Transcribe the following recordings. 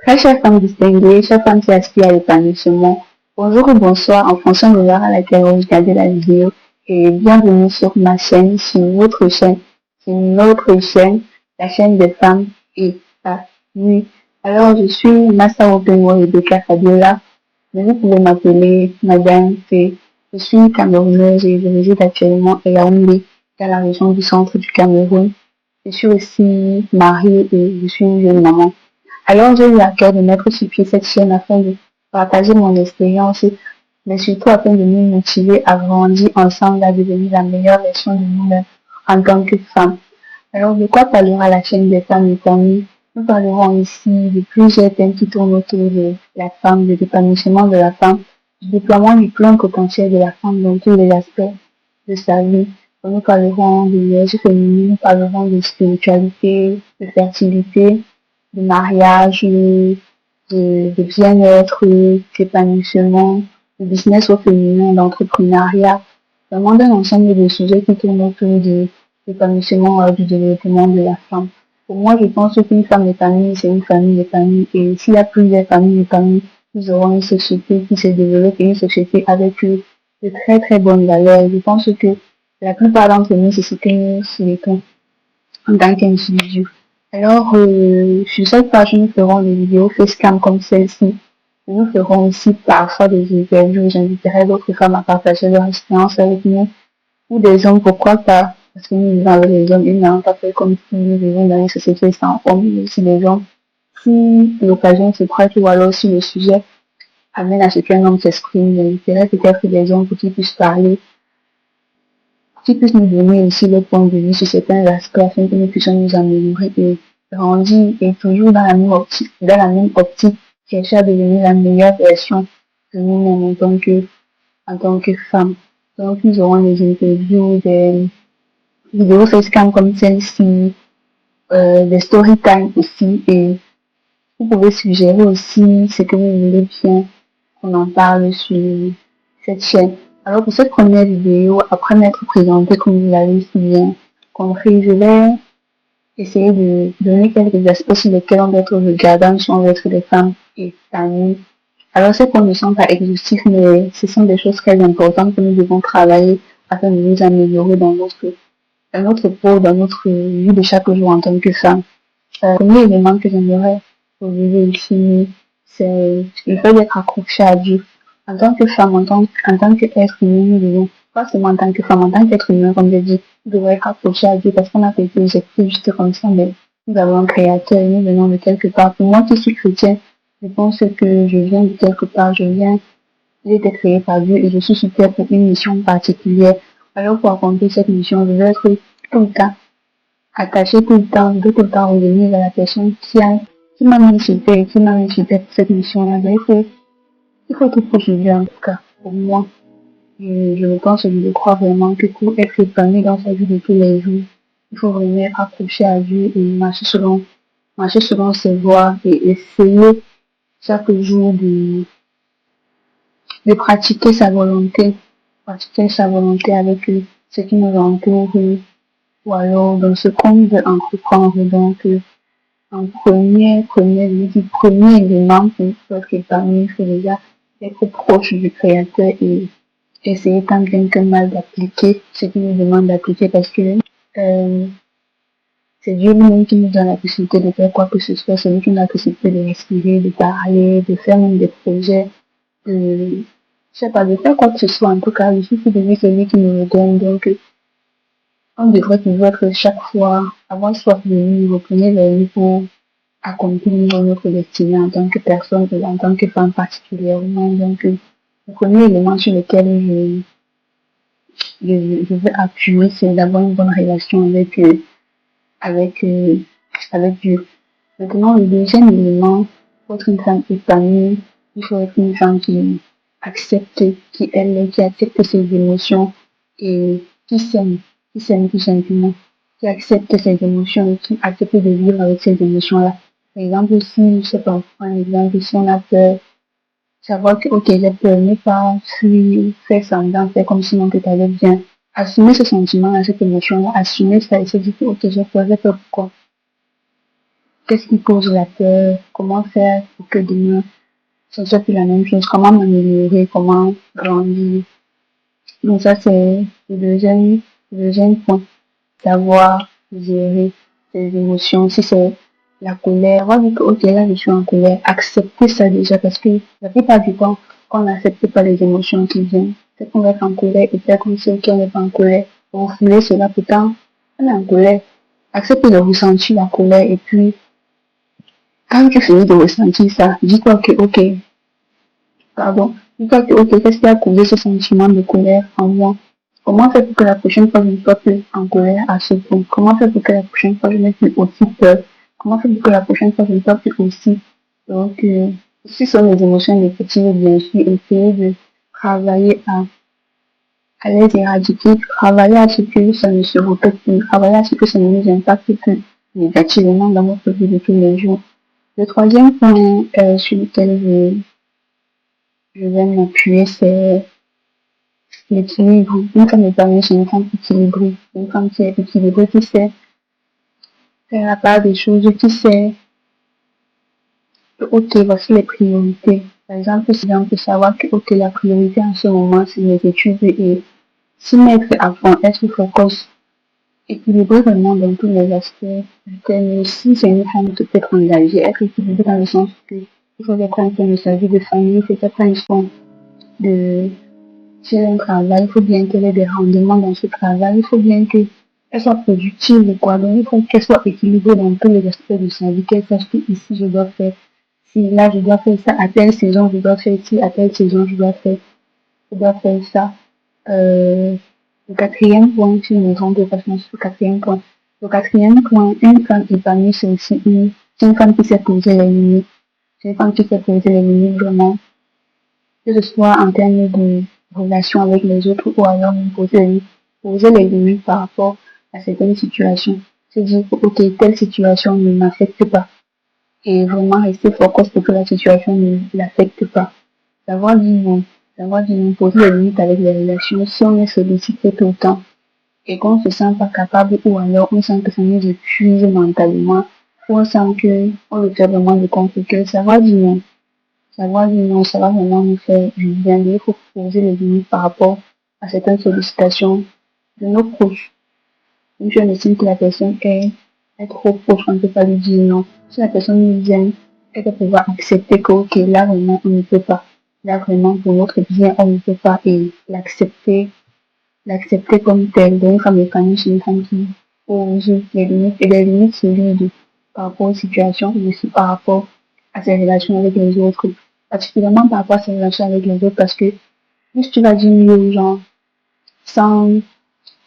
Très chère femme distinguée, chère femme qui aspire à l'épanouissement, bonjour ou bonsoir en fonction de l'heure à laquelle vous regardez la vidéo et bienvenue sur ma chaîne, sur notre chaîne, la chaîne des femmes épanouies. Alors, je suis Massa Openwo Rebecca Fabiola, mais vous pouvez m'appeler Madame P. Je suis camerounaise et je réside actuellement à Yaoundé, dans la région du centre du Cameroun. Je suis aussi mariée et je suis une jeune maman. Alors, j'ai eu à cœur de mettre sur pied cette chaîne afin de partager mon expérience, mais surtout afin de nous motiver à grandir ensemble, à devenir la meilleure version de nous-mêmes en tant que femmes. Alors, de quoi parlera la chaîne des femmes épanouies? Nous parlerons ici de plusieurs thèmes qui tournent autour de la femme, de l'épanouissement de la femme, du déploiement du plein potentiel de la femme dans tous les aspects de sa vie. Nous parlerons de l'énergie féminine, nous parlerons de spiritualité, de fertilité, de mariage, de bien-être, d'épanouissement, de business au féminin, d'entrepreneuriat, vraiment d'un ensemble de sujets qui tournent autour de l'épanouissement du développement de la femme. Pour moi, je pense qu'une femme épanouie, c'est une famille épanouie. Et s'il y a plusieurs familles épanouies, nous aurons une société qui se développe et une société avec de très très bonnes valeurs. Je pense que la plupart d'entre nous, c'est ce que nous souhaitons en tant qu'individu. Alors, sur cette page, nous ferons des vidéos facecam comme celle-ci. Nous ferons aussi parfois des interviews. J'inviterai d'autres femmes à partager leur expérience avec nous. Ou des hommes, pourquoi pas? Parce que nous vivons avec les hommes, ils n'ont pas fait comme si nous vivons dans une société sans hommes, mais aussi les hommes. Si l'occasion se prête ou alors si le sujet amène à ce qu'un homme s'exprime, j'inviterai peut-être des hommes pour qu'ils puissent parler, qui puissent nous donner aussi le point de vue sur certains aspects afin que nous puissions nous améliorer et grandir et toujours dans la même optique, chercher à devenir la meilleure version de nous-mêmes en tant que femme. Donc, nous aurons des interviews, des vidéos facecam comme celle-ci, des story time aussi et vous pouvez suggérer aussi ce que vous voulez bien qu'on en parle sur cette chaîne. Alors pour cette première vidéo, après m'être présentée comme vous l'avez si bien compris, je vais essayer de donner quelques aspects sur lesquels on doit être regardant si on veut être des femmes épanouies. Alors ces points ne sont pas exhaustifs, mais ce sont des choses très importantes que nous devons travailler afin de nous améliorer dans notre peau, dans notre vie de chaque jour en tant que femme. Le premier élément que j'aimerais relever ici, c'est le fait d'être accroché à Dieu. En tant que femme, en tant qu'être humain, nous devons, pas seulement en tant que femme, en tant qu'être humain, comme je dis, nous devons être accrochés à Dieu parce qu'on a fait des objectifs juste comme ça, mais nous avons un créateur et nous venons de quelque part. Pour moi qui suis chrétien, je pense que je viens de quelque part, j'ai été créé par Dieu et je suis sur terre pour une mission particulière. Alors pour accomplir cette mission, je vais être tout le temps attaché tout le temps, de tout le temps revenir à la personne qui m'a mis sur terre, qui m'a mis sur terre pour cette mission-là. Il faut être proche de Dieu en tout cas. Pour moi, je pense et je crois vraiment que pour être épanoui dans sa vie de tous les jours, il faut vraiment être accroché à Dieu et marcher selon ses voies et essayer chaque jour de pratiquer sa volonté avec ce qui nous entoure ou alors dans ce qu'on veut entreprendre. Donc, en premier élément pour être épanoui, il faut déjà être proche du Créateur et essayer tant bien que mal d'appliquer ce qu'il nous demande d'appliquer parce que euh, c'est Dieu lui-même qui nous donne la possibilité de faire quoi que ce soit, c'est lui qui nous donne la possibilité de respirer, de parler, de faire même des projets, de, je sais pas, de faire quoi que ce soit en tout cas, il suffit de lui, c'est lui qui nous le donne. Donc, on devrait toujours être chaque fois, avoir soif de lui, retourner vers lui pour accomplir notre destinée en tant que personne et en tant que femme particulièrement. Donc, le premier élément sur lequel je veux appuyer, c'est d'avoir une bonne relation avec, euh, avec Dieu. Maintenant, le deuxième élément, pour être une femme épanouie, il faut être une femme qui accepte qui accepte ses émotions et qui s'aime tout simplement, qui accepte ses émotions et qui accepte de vivre avec ces émotions-là. Par exemple, si, je sais pas, par exemple, si on a peur, savoir que, ok, j'ai peur, ne pas fuir, faire semblant, faire comme sinon que tu allais bien. Assumer ce sentiment-là, cette émotion-là, assumer ça et se dire que, ok, j'ai peur pourquoi? Qu'est-ce qui cause la peur? Comment faire pour pour que demain, ce soit plus la même chose. Comment m'améliorer, comment grandir. Donc ça, c'est le deuxième point. Savoir gérer ses émotions. Si c'est la colère, voir que, ok, là, je suis en colère. Accepter ça déjà parce que la plupart du temps, quand on n'accepte pas les émotions qui viennent, c'est qu'on va être en colère et faire comme si on n'est pas en colère. On refouler cela, pourtant, on est en colère. Accepte de ressentir la colère et puis, quand tu finis de ressentir ça, dis-toi que, ok, pardon, dis-toi que, ok, qu'est-ce qui a causé ce sentiment de colère en moi? Comment faire pour que la prochaine fois je ne sois plus en colère à ce point? Comment faire pour que la prochaine fois je n'ai plus aussi peur? Comment faire pour que la prochaine fois je ne sois plus aussi? Donc, si ce sont les émotions négatives, bien sûr, essayer de travailler à les éradiquer, travailler à ce que ça ne se répète plus, travailler à ce que ça ne nous impacte plus négativement dans notre vie de tous les jours. Le troisième point sur lequel je vais m'appuyer, c'est l'équilibre. Une femme épanouie, c'est une femme équilibrée. Une femme qui est équilibrée, qui sait faire la part des choses, qui sait que, ok, voici les priorités. Par exemple, si on peut savoir que, ok, la priorité en ce moment, c'est les études et s'y mettre à fond, être focus, équilibré vraiment dans tous les aspects. Mais si c'est une femme qui peut être engagée, être équilibrée dans le sens que il faut qu'elle prenne soin de sa vie de famille, il faut qu'elle prenne soin de si elle a un travail, il faut bien qu'elle ait des rendements dans ce travail, il faut bien qu'elle soit productive, quoi. Donc, il faut qu'elle soit équilibrée dans tous les aspects de sa vie, qu'elle sache que ici, je dois faire, si là, je dois faire ça, à telle saison, je dois faire ci, à telle saison, je dois faire ça. Le quatrième point, si nous avons deux façons sur le quatrième point. Le quatrième point, une femme épanouie, c'est aussi c'est une femme qui sait poser les limites. C'est une femme qui sait poser les limites vraiment que ce soit en termes de relation avec les autres ou alors poser les limites par rapport à certaines situations. Se dire, ok, telle situation ne m'affecte pas. Et vraiment rester focus pour que la situation ne l'affecte pas. Savoir dire non. Savoir dire non, poser les limites avec les relations. Si on est sollicité tout le temps et qu'on ne se sent pas capable ou alors on sent que ça nous épuise mentalement, ou on sent qu'on le fait vraiment de compliqué, savoir dire non. Savoir dire non, ça va vraiment nous faire du bien. Il faut poser les limites par rapport à certaines sollicitations de nos proches. Une je estime que la personne est trop proche, on ne peut pas lui dire non. Si la personne nous vient, elle doit pouvoir accepter que, ok, là vraiment, on ne peut pas. Là vraiment, pour notre bien, on ne peut pas. Et l'accepter comme tel. Donc, une femme épanouie, c'est une femme qui pose les limites. Et les limites solides par rapport aux situations, mais aussi par rapport à ses relations avec les autres. Particulièrement par rapport à ses relations avec les autres, parce que plus tu vas dire oui aux gens sans,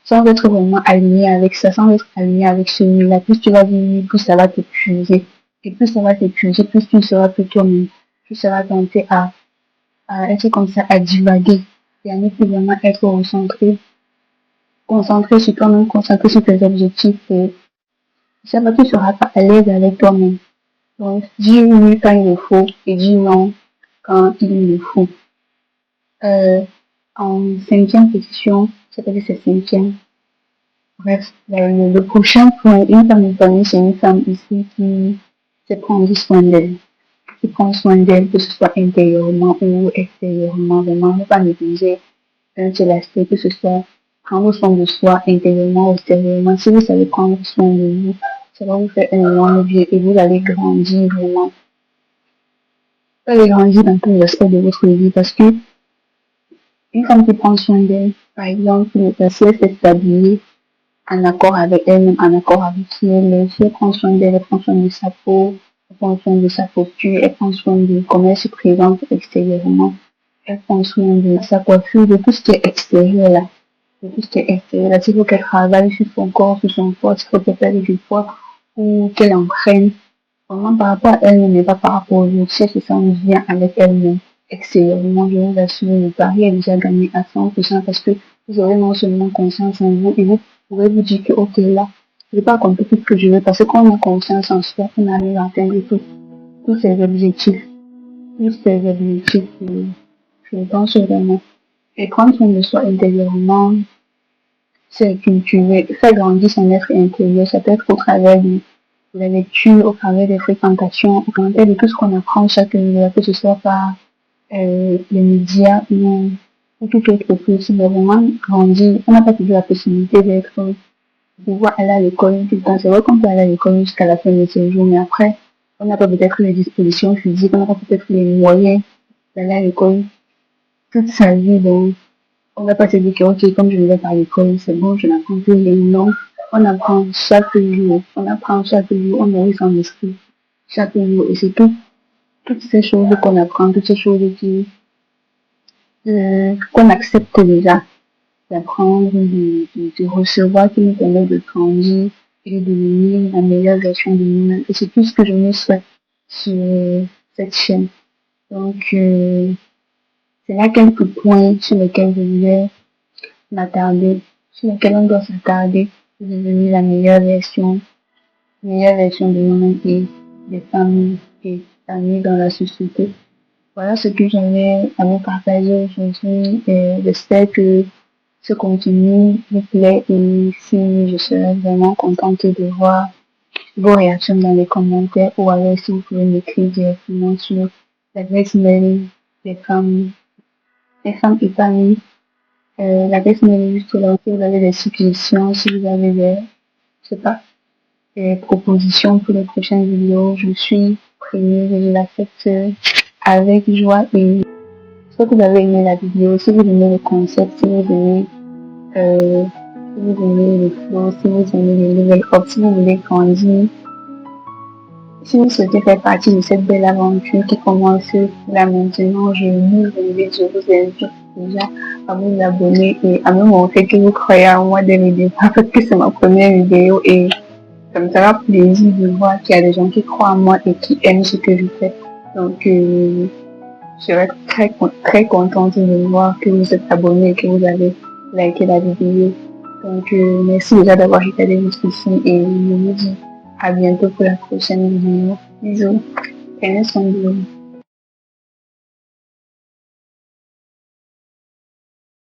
sans être vraiment aligné avec ça, sans être aligné avec celui-là, plus tu vas dire oui, plus ça va t'épuiser. Et plus ça va t'épuiser, plus tu ne seras plus toi-même. Tu seras tenté à être comme ça, à divaguer et à ne plus vraiment être concentré sur toi-même, concentré sur tes objectifs. Et ça va, tu ne seras pas à l'aise avec toi-même. Donc, dis oui quand il le faut et dis non quand il le faut. Euh, En cinquième position, c'est-à-dire c'est cinquième. Bref, le prochain point, une femme épanouie, c'est une femme ici qui sait prendre soin d'elle. Qui prend soin d'elle, que ce soit intérieurement ou extérieurement, vraiment, ne pas négliger un seul aspect, que ce soit prendre soin de soi intérieurement ou extérieurement. Si vous savez prendre soin de vous, ça va vous faire un énorme bien et vous allez grandir vraiment. Vous allez grandir dans tous les aspects de votre vie parce que une femme qui prend soin d'elle, par exemple, si elle s'est stabilisée en accord avec elle-même, en accord avec qui elle est, si elle prend soin d'elle, elle prend soin de sa peau, elle prend soin de sa posture, elle prend soin de comment elle se présente extérieurement, elle prend soin de sa coiffure, de tout ce qui est extérieur là. De tout ce qui est extérieur là. S'il faut qu'elle travaille sur son corps, sur son corps, s'il faut qu'elle perde du poids ou qu'elle entraîne, vraiment par rapport à elle-même et pas par rapport aux autres, si elle se sent bien avec elle-même extérieurement, je vous assure, le pari est déjà gagné à 100% parce que vous aurez non seulement confiance en vous et vous pourrez vous dire que, ok, là, je ne vais pas accomplir tout ce que je veux parce que quand on a confiance en soi, on arrive à atteindre tous ses objectifs. Tous ses objectifs, je pense vraiment. Et prendre soin de soi intérieurement, c'est cultiver, faire grandir son être intérieur, ça peut être au travers de la lecture, au travers des fréquentations, au travers de tout ce qu'on apprend chaque jour, que ce soit par les médias ou tout autre chose. Si on a vraiment grandi, on n'a pas toujours la possibilité de pouvoir aller à l'école tout le temps. C'est vrai qu'on peut aller à l'école jusqu'à la fin de ses jours, mais après, on n'a pas peut-être les dispositions physiques, on n'a pas peut-être les moyens d'aller à l'école toute sa vie. Donc, on va pas se dire que, ok, comme je ne vais pas à l'école, c'est bon, je n'apprends plus les noms. On apprend chaque jour. On apprend chaque jour. On nourrit son esprit chaque jour. Et c'est toutes ces choses qu'on apprend, toutes ces choses qu'on accepte déjà d'apprendre, de recevoir, qui nous permet de grandir et de devenir la meilleure version de nous-mêmes. Et c'est tout ce que je me souhaite sur cette chaîne. Donc, c'est là quelques points sur lesquels je voulais m'attarder, sur lesquels on doit s'attarder pour devenir la meilleure version de nous-mêmes et des familles et amis dans la société. Voilà ce que j'avais à vous partager aujourd'hui et j'espère que ce contenu vous plaît et si je serais vraiment contente de voir vos réactions dans les commentaires ou alors si vous pouvez m'écrire directement sur l'adresse mail des femmes, des femmes épanouies. L'adresse mail est juste là. Si vous avez des suggestions, si vous avez je sais pas, des propositions pour les prochaines vidéos, je suis preneuse et je l'accepte avec joie et j'espère que vous avez aimé la vidéo. Si vous aimez le concept, si vous aimez le flow, si vous aimez les nouvelles offres, si vous voulez grandir, si vous souhaitez faire partie de cette belle aventure qui commence là maintenant, je vous invite déjà à vous abonner et à me montrer que vous croyez en moi dès le départ parce que c'est ma première vidéo et ça me fera plaisir de voir qu'il y a des gens qui croient en moi et qui aiment ce que je fais. Donc, je serais très contente de voir que vous êtes abonnés et que vous avez liké la vidéo. Donc, merci déjà d'avoir regardé jusqu'ici et je vous dis à bientôt pour la prochaine vidéo. Bisous. Prenez soin de vous.